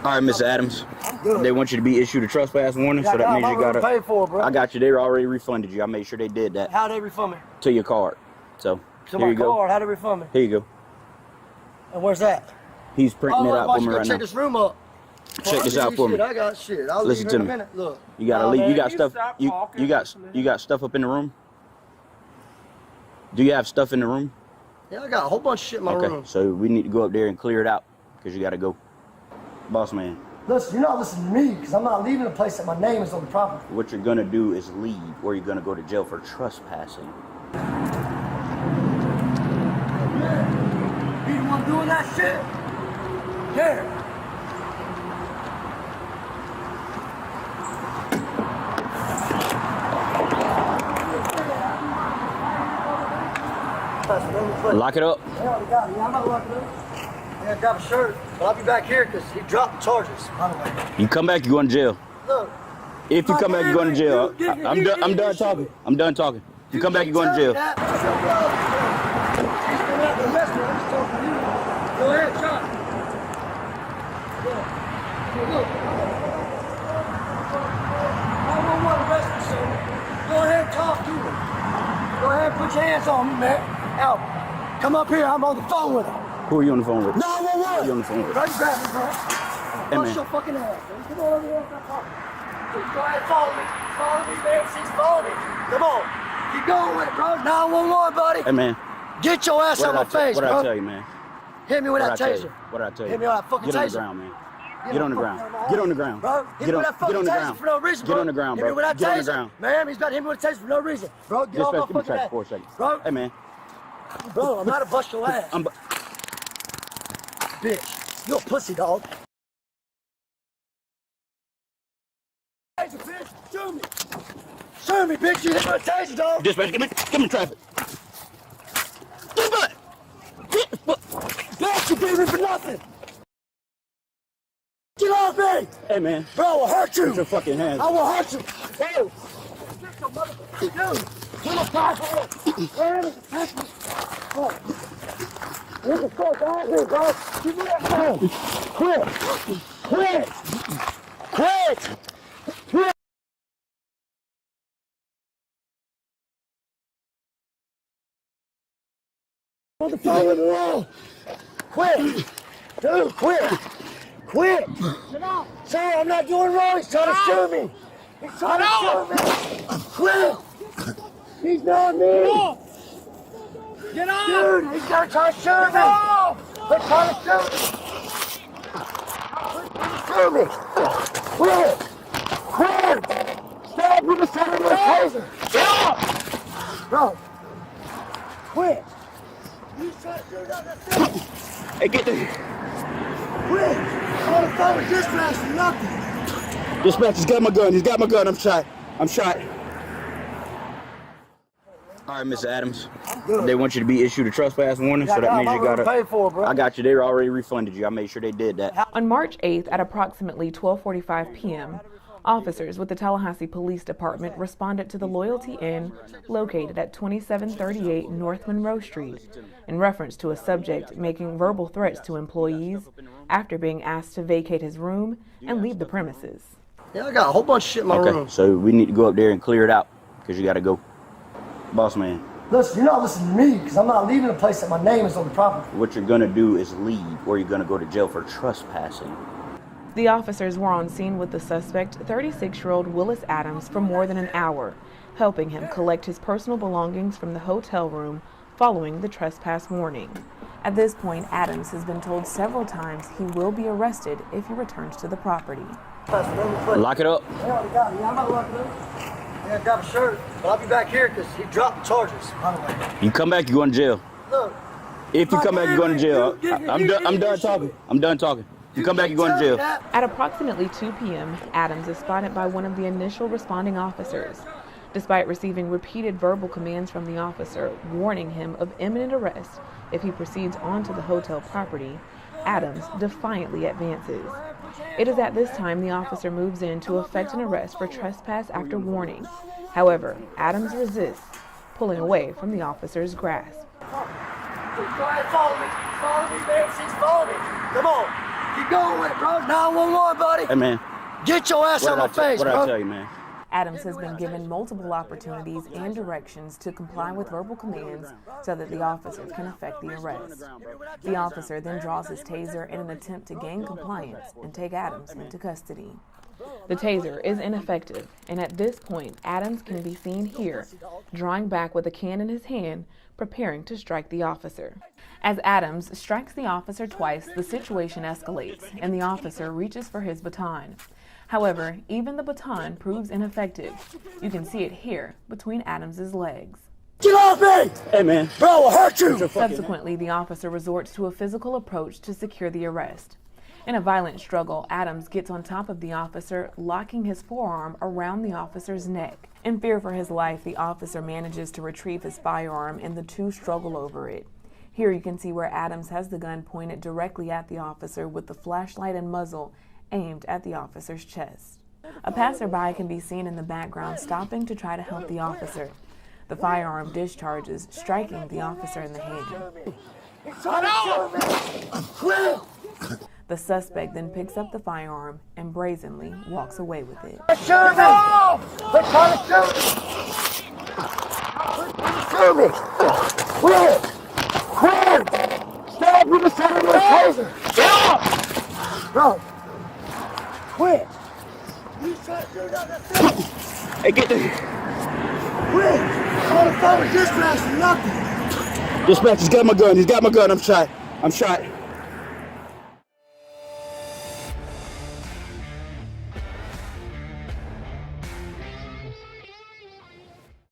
All right, Mr. Adams. They want you to be issued a trespass warning, so that means you gotta pay for it, bro. I got you. They already refunded you. I made sure they did that. How they refund me? To your card. So To here my you go. card. How they refund me? Here you go. And where's that? He's printing it out for me right check now. this room up. Check this out for me. I got shit. I'll Listen leave to in me. a minute. Look. You gotta leave. You got stuff. stop You talking got stuff up in the room. Do you have stuff in the room? Yeah, I got a whole bunch of shit in my room. Okay, so we need to go up there and clear it out because you gotta go, boss man. Listen, you're not listening to me because I'm not leaving a place that my name is on the property. What you're gonna do is leave, or you're gonna go to jail for trespassing. Yeah. You the one doing that shit? Yeah. Lock it up. Yeah, I'm not locking it up. I gotta grab a shirt, but I'll be back here because he dropped the charges, by the way. You come back, you're going to jail. Look. If you come back, you're going to jail. I'm done talking. I'm done talking. If you come back, you're going to jail. Go ahead, John. Look. 911 arrest me, sir. Go ahead and talk to me. Go ahead and put your hands on me, man. Out. Come up here. I'm on the phone with him. Who are you on the phone with? 911. Who are you on the phone with? Bro, you grab me, bro. Hey, Bust man. your fucking ass, man. Come on over here. Go ahead, follow me. Follow me, man. She's following me. Come on. Keep going with it, bro. 911, buddy. Hey, man. Get your ass out my face, bro. bro. What did I tell you, man? Hit me with that What did I tell taser. you? What did I tell you? Hit me with that fucking taser. taser. Get on the ground, man. Get on the ground. Get on the ground. Bro, hit me with that fucking taser for no reason, bro. Get on the ground, bro. Hit me with that Get on the taser. ground. Man, he's about to hit me with a taser for no reason. Bro, get off my Give me fucking track ass. for a second. Bro. Hey, man. Bro, I'm not to bust your ass. Bitch, you a pussy, dog. Taser, bitch. Shoot me. Shoot me, bitch. You hit me with a taser, dog. Dispatch, give me traffic. Bitch, you beat me for nothing. Get off me. Hey, man. Bro, I will hurt you. Put your fucking hands. I will hurt you. Bro. Dude, get a tackle. Where is the tackle? What the fuck out here, bro? Give me that phone. Quit. Quit. Quit. Quit. On the phone with the wall. Quit. Dude, quit. Quit. Sir, I'm not doing wrong. He's trying to shoot me. He's trying to shoot me. Quit. He's not me. Get off. Dude, he's gonna try to shoot me. They're trying to shoot me. Shoot me. Quit. Quit. Stop with the sound of the taser. Get off. Bro. Quit. He's trying to shoot out that thing. Hey, get the... Quit. I'm on the phone with dispatch for nothing. Dispatch, he's got my gun. He's got my gun. I'm shot. I'm shot. All right, Mr. Adams. They want you to be issued a trespass warning, so that means you gotta pay for it, bro. I got you. They already refunded you. I made sure they did that. On March 8th at approximately 12:45 p.m., officers with the Tallahassee Police Department responded to the Loyalty Inn located at 2738 North Monroe Street in reference to a subject making verbal threats to employees after being asked to vacate his room and leave the premises. Yeah, I got a whole bunch of shit in my room. Okay, so we need to go up there and clear it out because you gotta go, boss man. Listen, you're not listening to me because I'm not leaving a place that my name is on the property. What you're gonna do is leave, or you're gonna go to jail for trespassing. The officers were on scene with the suspect, 36-year-old Willis Adams, for more than an hour, helping him collect his personal belongings from the hotel room following the trespass warning. At this point, Adams has been told several times he will be arrested if he returns to the property. Lock it up. Yeah, I'm not locking it up. Yeah, grab a shirt, but I'll be back here because he dropped the charges, by the way. You come back, you're going to jail. Look. If you come back, you're going to jail. I'm done talking. I'm done talking. You come back, you're going to jail. At approximately 2 p.m., Adams is spotted by one of the initial responding officers. Despite receiving repeated verbal commands from the officer warning him of imminent arrest if he proceeds onto the hotel property, Adams defiantly advances. It is at this time the officer moves in to effect an arrest for trespass after warning. However, Adams resists, pulling away from the officer's grasp. Go ahead, follow me. Follow me, man. She's following me. Come on. Keep going with it, bro. 911, buddy. Hey, man. Get your ass out What of my face, did I bro. tell you, man? Adams has been given multiple opportunities and directions to comply with verbal commands so that the officer can effect the arrest. The officer then draws his taser in an attempt to gain compliance and take Adams into custody. The taser is ineffective, and at this point, Adams can be seen here, drawing back with a can in his hand, preparing to strike the officer. As Adams strikes the officer twice, the situation escalates, and the officer reaches for his baton. However, even the baton proves ineffective. You can see it here, between Adams's legs. Get off me! Hey, man. Bro, I'll hurt you! Subsequently, the officer resorts to a physical approach to secure the arrest. In a violent struggle, Adams gets on top of the officer, locking his forearm around the officer's neck. In fear for his life, the officer manages to retrieve his firearm and the two struggle over it. Here you can see where Adams has the gun pointed directly at the officer with the flashlight and muzzle aimed at the officer's chest. A passerby can be seen in the background stopping to try to help the officer. The firearm discharges, striking the officer in the hand. The suspect then picks up the firearm and brazenly walks away with it. Shoot me! They're trying to shoot me! Quit! Quit! Stop with the sound of the taser! Stop! Bro! Quit! You trying to do nothing! Hey, get the... Quit! On the phone with dispatch for nothing! Dispatch, he's got my gun. He's got my gun. I'm shot. I'm shot.